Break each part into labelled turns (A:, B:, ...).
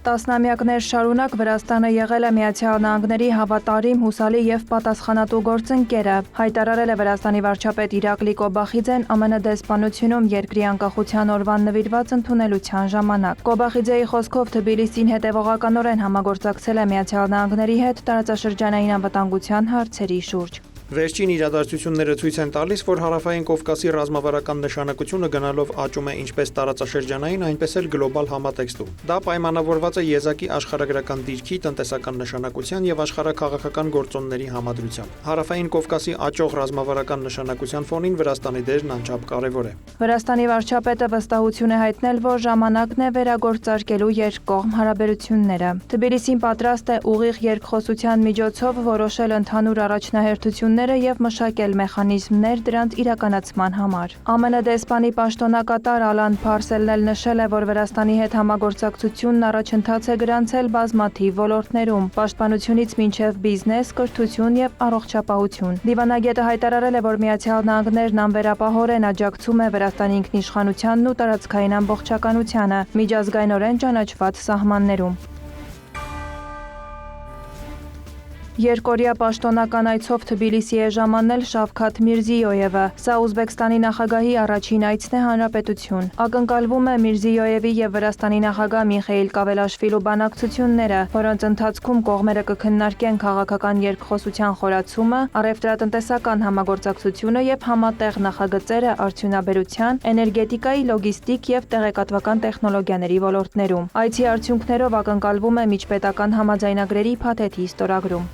A: Տասնամյակներ շարունակ Վրաստանը եղել է Միացյալ Նահանգների հավատարիմ, հուսալի և պատասխանատու գործընկերը, հայտարարել է Վրաստանի վարչապետ Իրակլի Կոբախիձեն ԱՄՆ դեսպանությունում երկրի անկախության օրվան նվիրված ընդունելության ժամանակ։ Կոբախիձեի խոսքով Թբիլիսին հետևողականորեն համագործակցել է Միացյալ Նահանգների հետ տարածաշրջանային անվտանգության հարցերի շուրջ։
B: Վերջին իրադարձությունները ցույց են տալիս, որ Հարավային Կովկասի ռազմավարական նշանակությունը գնալով աճում է ինչպես տարածաշրջանային, այնպես էլ գլոբալ համատեքստում։ Դա պայմանավորված է եզակի աշխարհագրական դիրքի, տնտեսական նշանակության եւ աշխարհաքաղաքական գործոնների համադրությամբ։ Հարավային Կովկասի աճող ռազմավարական նշանակության ֆոնին Վրաստանի դերն անչափ կարևոր է։
A: Վրաստանի վարչապետը վստահություն է հայտնել, որ ժամանակն է վերագործարկելու երկկողմ հարաբերությունները։ Թբիլիսին պատրաստ է ուղիղ երկխոսության միջոցով որոշել ընդհանուր առաջնահերթությունները և մշակել մեխանիզմներ դրանց իրականացման համար։ ԱՄՆ դեսպանի պաշտոնակատար Ալան Փարսելն էլ նշել է, որ Վրաստանի հետ համագործակցությունն առաջընթաց է գրանցել բազմաթիվ ոլորտներում՝ պաշտպանությունից մինչև բիզնես, կրթություն և առողջապահություն։ Դիվանագետը հայտարարել է, որ Միացյալ Նահանգներն անվերապահորեն աջակցում է Վրաստանի ինքնիշխանությանն ու տարածքային ամբողջականությանը միջազգայնորեն ճանաչված սահմաններում։ Երկօրյա պաշտոնական այցով Թբիլիսի է ժամանել Շավքաթ Միրզիյոևը։ Սա Ուզբեկստանի նախագահի առաջին այցն է հանրապետություն։ Ակնկալվում է Միրզիյոևի և Վրաստանի նախագահ Միխեիլ Կավելաշվիլու բանակցությունները, որոնց ընթացքում կողմերը կքննարկեն քաղաքական երկխոսության խորացումը, առևտրատնտեսական համագործակցությունը և համատեղ նախագծերը արդյունաբերության, էներգետիկայի, լոգիստիկ և տեղեկատվական տեխնոլոգիաների ոլորտներում։ Այցի արդյունքներով ակնկալվում է միջպետական համաձայնագրերի փաթեթի ստորագրում։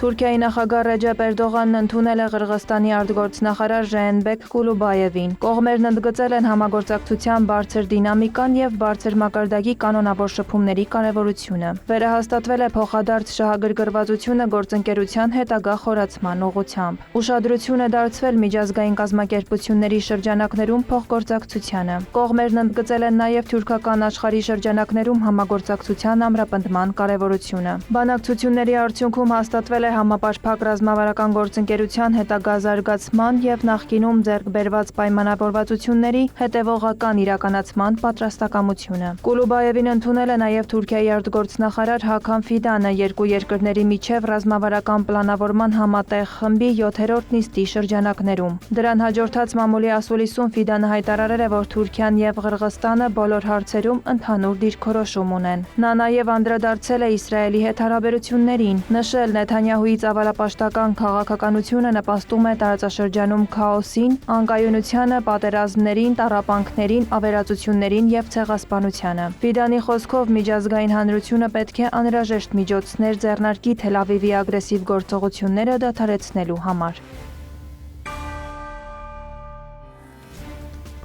A: Թուրքիայի նախագահ Ռեջեփ Էրդողանն ընդունել է Ղրղստանի արտգործնախարար Ժեհենբեկ Կուլուբաևին։ Կողմերն ընդգծել են համագործակցության բարձր դինամիկան և բարձր մակարդակի կանոնավոր շփումների կարևորությունը։ Վերահաստատվել է փոխադարձ շահագրգռվածությունը գործընկերության հետագա խորացման ուղղությամբ։ Ուշադրություն է դարձվել միջազգային կազմակերպությունների շրջանակներում փոխգործակցությանը։ Կողմերն ընդգծել են նաև թուրքական աշխարհի շրջանակներում համագործակցության ամրապնդման կարևորությունը։ Բանակցությունների արդյունքում հաստատվել է համապարփակ ռազմավարական գործընկերության հետագա զարգացման և նախկինում ձեռք բերված պայմանավորվածությունների հետևողական իրականացման պատրաստակամությունը։ Կուլուբաևին ընդունել է նաև Թուրքիայի արտգործնախարար Հաքան Ֆիդանը երկու երկրների միջև ռազմավարական պլանավորման համատեղ խմբի 7-րդ նիստի շրջանակներում։ Դրան հաջորդած մամուլի ասուլիսում Ֆիդանը հայտարարել է, որ Թուրքիան և Ղրղստանը բոլոր հարցերում ընդհանուր դիրքորոշում ունեն։ Նա նաև անդրադարձել է Իսրայելի հետ հարաբերություններին, նշել Նեթանյահուի ծավալապաշտական քաղաքականությունը նպաստում է տարածաշրջանում քաոսին, անկայունությանը, պատերազմներին, տառապանքներին, ավերածություններին և ցեղասպանությանը։ Ֆիդանի խոսքով միջազգային հանրությունը պետք է անհրաժեշտ միջոցներ ձեռնարկի Թել Ավիվի ագրեսիվ գործողությունները դադարեցնելու համար։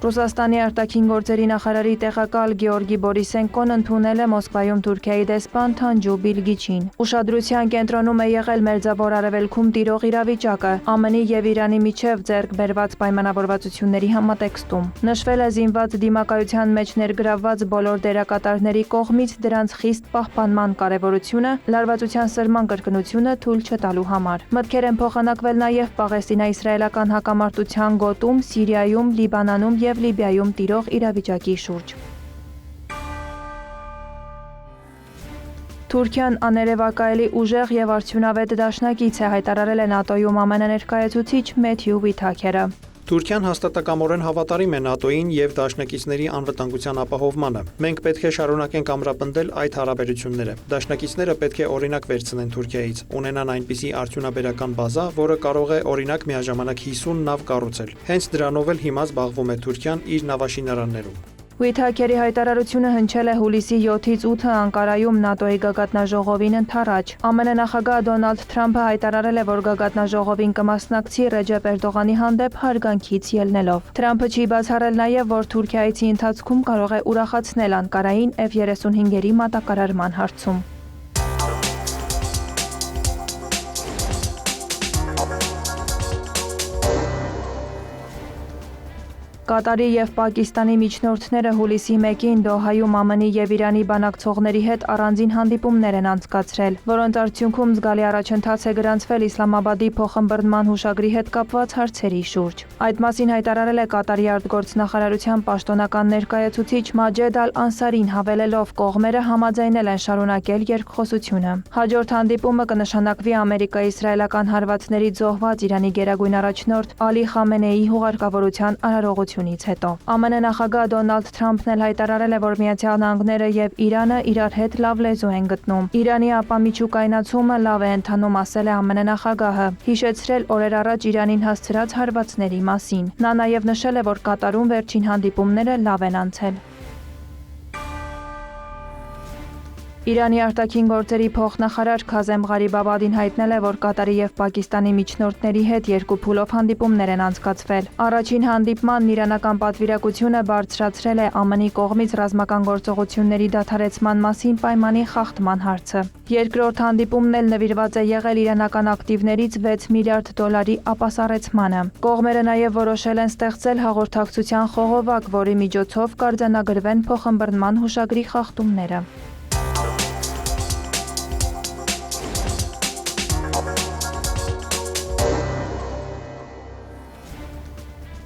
A: Ռուսաստանի արտաքին գործերի նախարարի տեղակալ Գեորգի Բորիսենկոն ընդունել է Մոսկվայում Թուրքիայի դեսպան Թանջու Բիլգիչին։ Ուշադրության կենտրոնում է եղել Մերձավոր Արևելքում տիրող իրավիճակը, ԱՄՆ-ի և Իրանի միջև ձեռք բերված պայմանավորվածությունների համատեքստում։ Նշվել է զինված դիմակայության մեջ ներգրավված բոլոր դերակատարների կողմից դրանց խիստ պահպանման կարևորությունը, լարվածության սրման կրկնությունը թույլ չտալու համար։ Մտքեր են փոխանակվել նաև պաղեստինա-իսրայելական հակամարտության գոտում, Սիրիայում, Լիբանանում և Լիբիայում տիրող իրավիճակի շուրջ։ Թուրքիան աներևակայելի ուժեղ և արդյունավետ դաշնակից է, հայտարարել է ՆԱՏՕ-ում ԱՄՆ ներկայացուցիչ Մեթյու Վիթաքերը։
B: Թուրքիան հաստատակամորեն հավատարիմ է ՆԱՏՕ-ին և դաշնակիցների անվտանգության ապահովմանը։ Մենք պետք է շարունակենք ամրապնդել այդ հարաբերությունները։ Դաշնակիցները պետք է օրինակ վերցնեն Թուրքիայից, ունենան այնպիսի արդյունաբերական բազա, որը կարող է օրինակ միաժամանակ 50 նավ կառուցել։ Հենց դրանով էլ հիմա զբաղվում է Թուրքիան իր նավաշինարաններում։
A: Վիթաքերի հայտարարությունը հնչել է հուլիսի 7-ից 8-ը Անկարայում ՆԱՏՕ-ի գագաթնաժողովին ընդառաջ։ ԱՄՆ նախագահ Դոնալդ Թրամփը հայտարարել է, որ գագաթնաժողովին կմասնակցի Ռեջեփ Էրդողանի հանդեպ հարգանքից ելնելով։ Թրամփը չի բացառել նաև, որ Թուրքիայցի ընթացքում կարող է ուրախացնել Անկարային F-35-երի մատակարարման հարցում։ Կատարի եւ Պակիստանի միջնորդները հուլիսի 1-ին Դոհայում ԱՄՆ-ի եւ Իրանի բանակցողների հետ առանձին հանդիպումներ են անցկացրել, որոնց արդյունքում զգալի առաջընթաց է գրանցվել Իսլամաբադի փոխըմբռնման հուշագրի հետ կապված հարցերի շուրջ։ Այդ մասին հայտարարել է Կատարի արտգործնախարարության պաշտոնական ներկայացուցիչ Մաջեդ Ալ-Անսարին, հավելելով կողմերը համաձայնել են շարունակել երկխոսությունը։ Հաջորդ հանդիպումը կնշանակվի ամերիկա-իսրայելական հարվածների զոհված Իրանի գերագույն առաջնորդ Ալի Խամենեիի հուղարկավորության արարողությունից հետո։ ԱՄՆ նախագահ Դոնալդ Թրամփն էլ հայտարարել է, որ Միացյալ Նահանգները եւ Իրանը իրար հետ լավ լեզու են գտնում։ Իրանի ապամիջուկայնացումը լավ է ընթանում, ասել է ԱՄՆ նախագահը, հիշեցրել օրեր առաջ Իրանին հասցրած հարվածների մասին։ Նա նաեւ նշել է, որ Կատարում վերջին հանդիպումները լավ են անցել։ Իրանի արտաքին գործերի փոխնախարար Քազեմ Ղարիբաբադին հայտնել է, որ Կատարի եւ Պակիստանի միջնորդների հետ երկու փուլով հանդիպումներ են անցկացվել։ Առաջին հանդիպմանն իրանական պատվիրակությունը բարձրացրել է ԱՄՆ-ի կողմից ռազմական գործողությունների դադարեցման մասին պայմանի խախտման հարցը։ Երկրորդ հանդիպումն էլ նվիրված է եղել իրանական ակտիվներից $6 միլիարդ ապասառեցմանը։ Կողմերը նաեւ որոշել են ստեղծել հաղորդակցության խողովակ, որի միջոցով կարձանագրվեն փոխըմբռնման հուշագրի խախտումները։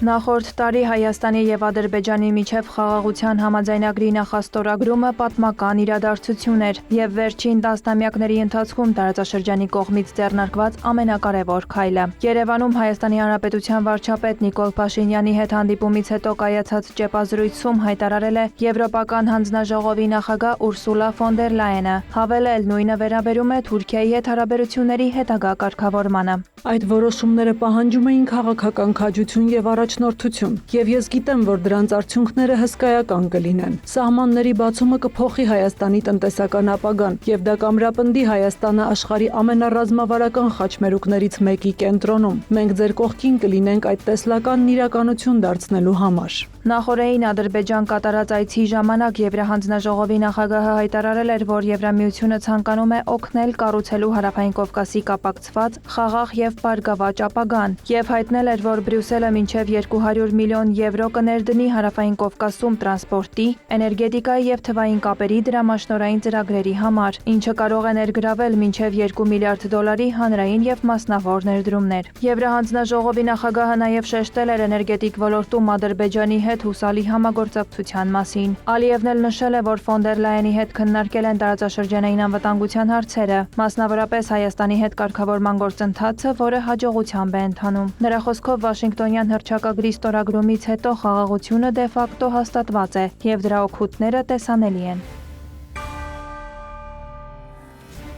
A: Նախորդ տարի Հայաստանի եւ Ադրբեջանի միջև խաղաղության համաձայնագրի նախաստորագրումը պատմական իրադարձություն էր եւ վերջին տասնամյակների ընթացքում տարածաշրջանի կողմից ձեռնարկված ամենակարևոր քայլը։ Երևանում Հայաստանի Հանրապետության վարչապետ Նիկոլ Փաշինյանի հետ հանդիպումից հետո կայացած ճեպազրույցում հայտարարել է Եվրոպական հանձնաժողովի նախագահ Ուրսուլա ֆոն դեր Լայենը, հավելել նույնը վերաբերում է Թուրքիայի հետ հարաբերությունների հետագա կարգավորմանը։
C: Այդ որոշումները պահանջում էին քաղաքական քաջություն եւ առաջնորդություն, եւ ես գիտեմ, որ դրանց արդյունքները հսկայական կլինեն։ Սահմանների բացումը կփոխի Հայաստանի տնտեսական ապագան, եւ դա կամրապնդի Հայաստանը աշխարհի ամենառազմավարական խաչմերուկներից մեկի կենտրոնում։ Մենք ձեր կողքին կլինենք այդ տեսլականն իրականություն դարձնելու համար։
A: Նախորդին Ադրբեջան կատարած այցի ժամանակ Եվրահանձնաժողովի նախագահը հայտարարել էր, որ Եվրամիությունը ցանկանում է օգնել կառուցելու Հարավային Կովկասի կապակցված խաղաղ եւ բարգավաճ ապագան, եւ հայտնել էր, որ Բրյուսելը մինչեւ 200 միլիոն եվրո կներդնի Հարավային Կովկասում տրանսպորտի, էներգետիկայի եւ թվային կապերի դրամաշնորհային ծրագրերի համար, ինչը կարող է ներգրավել մինչեւ $2 միլիարդ հանրային եւ մասնավոր ներդրումներ։ Եվրահանձնաժողովի նախագահը նաեւ շեշտել էր էներգետիկ ոլորտում Ադրբեջանի հետ հուսալի համագործակցության մասին։ Ալիևն էլ նշել է, որ ֆոն դեր Լայենի հետ քննարկել են տարածաշրջանային անվտանգության հարցերը, մասնավորապես Հայաստանի հետ կարգավորման գործընթացը, որը հաջողությամբ է ընթանում։ Նրա խոսքով Վաշինգտոնյան հռչակագրի ստորագրումից հետո խաղաղությունը դե ֆակտո հաստատված է եւ դրա օգուտները տեսանելի են։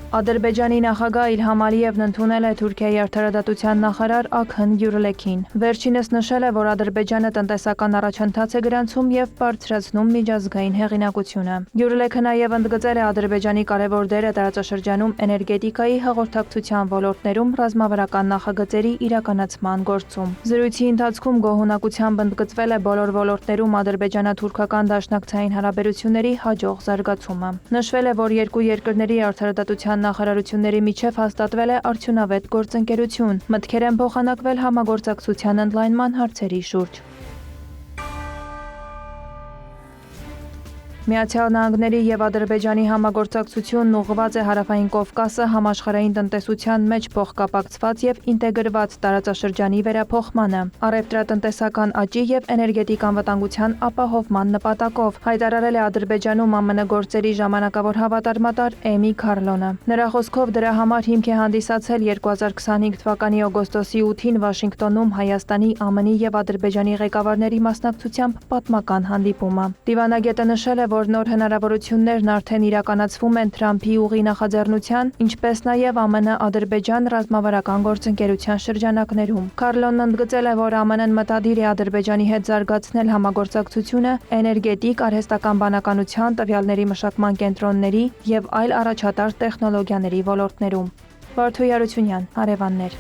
A: Ադրբեջանի նախագահ Իլհամ Ալիևն ընդունել է Թուրքիայի արդարադատության նախարար Աքհն Գյուրլեքին։ Վերջինս նշել է, որ Ադրբեջանը տնտեսական առաջընթաց է գրանցում եւ բարձրացնում միջազգային հեղինակությունը։ Գյուրլեքը նաեւ ընդգծել է Ադրբեջանի կարևոր դերը տարածաշրջանում էներգետիկայի հաղորդակցության ոլորտներում ռազմավարական նախագծերի իրականացման գործում։ Զրույցի ընթացքում գոհունակությամբ ընդգծվել է բոլոր ոլորտներում ադրբեջանա-թուրքական դաշնակցային հարաբերությունների հաջող զարգացումը։ Նշվել է, որ երկու երկրների արդարադատության նախարարությունների միջև հաստատվել է արդյունավետ գործընկերություն, մտքեր են փոխանակվել համագործակցության ընդլայնման հարցերի շուրջ։ Միացյալ Նահանգների եւ Ադրբեջանի համագործակցությունն ուղղված է Հարավային Կովկասը համաշխարհային տնտեսության մեջ փոխկապակցված եւ ինտեգրված տարածաշրջանի վերափոխմանը, առևտրատնտեսական աճի եւ էներգետիկ անվտանգության ապահովման նպատակով, հայտարարել է Ադրբեջանում ԱՄՆ գործերի ժամանակավոր հավատարմատար Էմի Քարլոնը։ Նրա խոսքով դրա համար հիմք է հանդիսացել 2025 թվականի օգոստոսի 8-ին Վաշինգտոնում Հայաստանի, ԱՄՆ-ի եւ Ադրբեջանի ղեկավարների մասնակցությամբ պատմական հանդիպումը։ Դիվանագետը նշել է, որ նոր հնարավորություններն արդեն իրականացվում են Թրամփի ուղի նախաձեռնության, ինչպես նաև ԱՄՆ-Ադրբեջան ռազմավարական գործընկերության շրջանակներում։ Քարլոնն ընդգծել է, որ ԱՄՆ-ն մտադիր է Ադրբեջանի հետ զարգացնել համագործակցությունը էներգետիկ, արհեստական բանականության, տվյալների մշակման կենտրոնների եւ այլ առաջատար տեխնոլոգիաների ոլորտներում։ Վարդուհի Արությունյան, Հարևաններ։